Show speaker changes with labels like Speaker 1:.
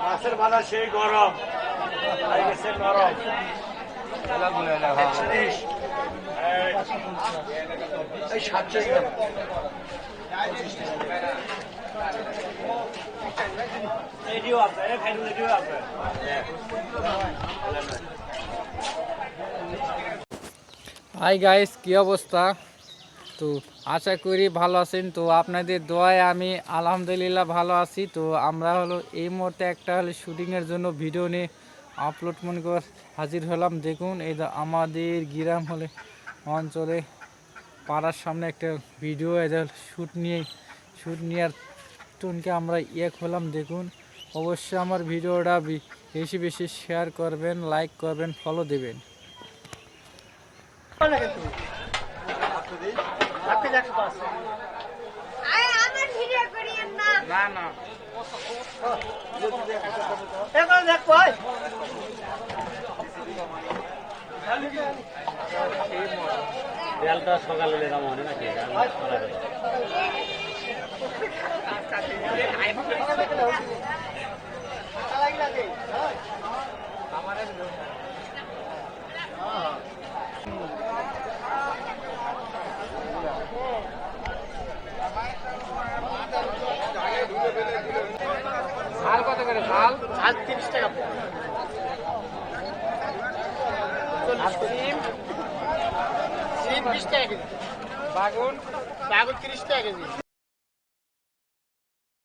Speaker 1: মাছের বাজার সেই গরম নরম 130 এই 700 রেডিও আছে ফাইনাল রেডিও আছে
Speaker 2: হাই গাইস, কি অবস্থা? তো আশা করি ভালো আছেন। তো আপনাদের দোয়ায় আমি আলহামদুলিল্লাহ ভালো আছি। তো আমরা হলো এই মুহূর্তে একটা হলো শুটিংয়ের জন্য ভিডিও নিয়ে আপলোড মনে করে হাজির হলাম। দেখুন এই আমাদের গ্রাম হলে অঞ্চলে পাড়ার সামনে একটা ভিডিও শ্যুট নেওয়ার টনকে আমরা হলাম। দেখুন অবশ্যই আমার ভিডিওটা বেশি বেশি শেয়ার করবেন, লাইক করবেন, ফলো দেবেন।
Speaker 1: সকালে মনে নাকি
Speaker 2: ঝাল কত করে? ঝাল
Speaker 1: 30 টাকা সিম 20 টাকা কেজি
Speaker 2: বাগুন
Speaker 1: 30 টাকা কেজি